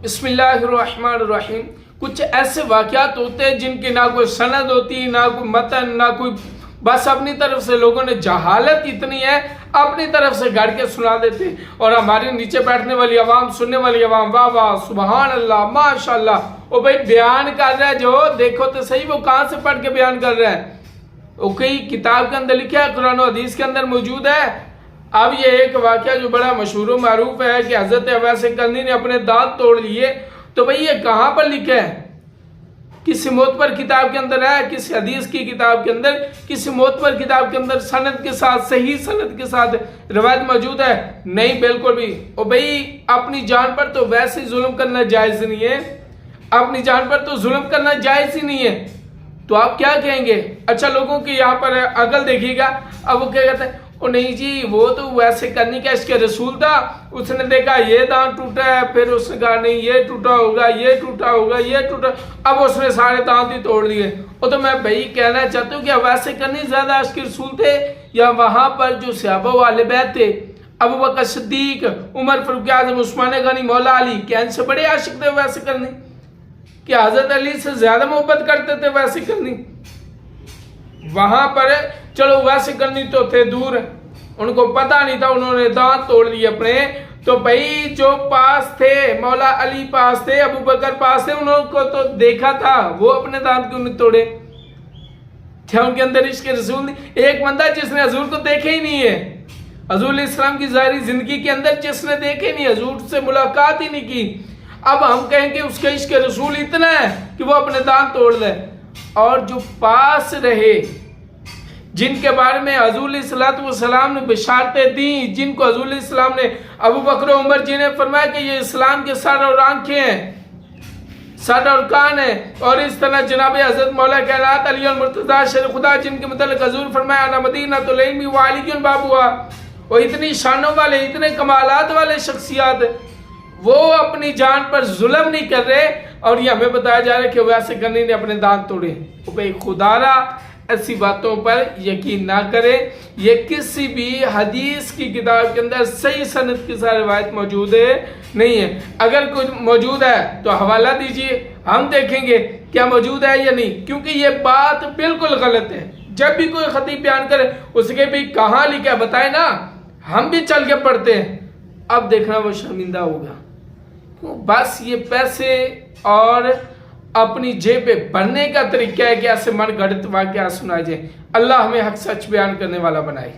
بسم اللہ الرحمن الرحیم۔ کچھ ایسے واقعات ہوتے ہیں جن کی نہ کوئی سند ہوتی، نہ کوئی متن، نہ کوئی، بس اپنی طرف سے لوگوں نے جہالت اتنی ہے اپنی طرف سے گھڑ کے سنا دیتے، اور ہمارے نیچے بیٹھنے والی عوام، سننے والی عوام، واہ واہ سبحان اللہ ماشاءاللہ، وہ بھائی بیان کر رہا ہے، جو دیکھو تو صحیح وہ کہاں سے پڑھ کے بیان کر رہا ہے، وہ کئی کتاب کے اندر لکھا ہے، قرآن و حدیث کے اندر موجود ہے۔ اب یہ ایک واقعہ جو بڑا مشہور و معروف ہے کہ حضرت اویس قرنی نے اپنے دانت توڑ لیے، تو بھئی یہ کہاں پر لکھا ہے؟ کسی معتبر کتاب کے اندر ہے، کسی حدیث کی کتاب کے اندر، کسی معتبر کتاب کے اندر سند کے ساتھ، صحیح سند کے ساتھ روایت موجود ہے؟ نہیں، بالکل بھی۔ اور بھئی اپنی جان پر تو ویسے ہی ظلم کرنا جائز نہیں ہے، اپنی جان پر تو ظلم کرنا جائز ہی نہیں ہے، تو آپ کیا کہیں گے؟ اچھا، لوگوں کی یہاں پر عقل دیکھیے گا، اب وہ کیا کہتے ہیں، او نہیں جی وہ تو ویسے کرنی کا اس کے رسول تھا، اس نے دیکھا یہ دانت ٹوٹا ہے، پھر اس نے کہا نہیں یہ ٹوٹا ہوگا، یہ ٹوٹا ہوگا، یہ ٹوٹا، اب اس نے سارے دانت ہی توڑ دیے۔ وہ تو میں بھائی کہنا چاہتا ہوں کہ ویسے کرنی زیادہ عشق کے رسول تھے، یا وہاں پر جو صحابہ والے بیت تھے، ابو بکر صدیق، عمر فاروق اعظم، عثمان غنی، مولا علی، کیا ان سے بڑے عاشق تھے ویسے کرنی؟ کیا حضرت علی سے زیادہ محبت کرتے تھے ویسے کرنی؟ وہاں پر چلو ویسے کرنی تو تھے دور، ان کو پتہ نہیں تھا، انہوں نے دانت توڑ لیے اپنے، تو بھائی جو پاس تھے، مولا علی پاس تھے، ابو بکر پاس تھے، انہوں کو تو دیکھا تھا، وہ اپنے دانت کیوں نہیں توڑے؟ کیا ان کے اندر عشق رسول نہیں؟ ایک بندہ جس نے حضور کو دیکھے ہی نہیں ہے، حضور علیہ السلام کی ظاہری زندگی کے اندر جس نے دیکھے نہیں، حضور سے ملاقات ہی نہیں کی، اب ہم کہیں گے اس کا عشق رسول اتنا ہے کہ وہ اپنے دانت توڑ لے؟ اور جو پاس رہے، جن کے بارے میں حضور علیہ السلام نے بشارتیں دیں، جن کو حضور علیہ السلام نے، ابو بکر و عمر جی نے فرمایا کہ یہ اسلام کے سر اور آنکھیں ہیں، سر اور کان ہیں، اور اس طرح جناب حضرت مولا کائنات علی المرتضیٰ شیر خدا، جن کے متعلق حضور فرمایا انا مدینۃ العلم وعلی بابها، وہ اتنی شانوں والے، اتنے کمالات والے شخصیات، وہ اپنی جان پر ظلم نہیں کر رہے، اور یہ ہمیں بتایا جا رہا ہے کہ ویسے کرنی نے اپنے دانت توڑے۔ بھئی خدا را ایسی باتوں پر یقین نہ کرے، یہ کسی بھی حدیث کی کتاب کے اندر صحیح سند کی ساتھ روایت موجود ہے نہیں ہے۔ اگر کوئی موجود ہے تو حوالہ دیجئے، ہم دیکھیں گے کیا موجود ہے یا نہیں، کیونکہ یہ بات بالکل غلط ہے۔ جب بھی کوئی خطیب بیان کرے اس کے بھی کہاں لکھا بتائے نا، ہم بھی چل کے پڑھتے ہیں، اب دیکھنا وہ شرمندہ ہوگا۔ بس یہ پیسے اور اپنی جیب پہ بھرنے کا طریقہ ہے کہ ایسے من گھڑت واقعہ سنائے جائیں۔ اللہ ہمیں حق سچ بیان کرنے والا بنائے۔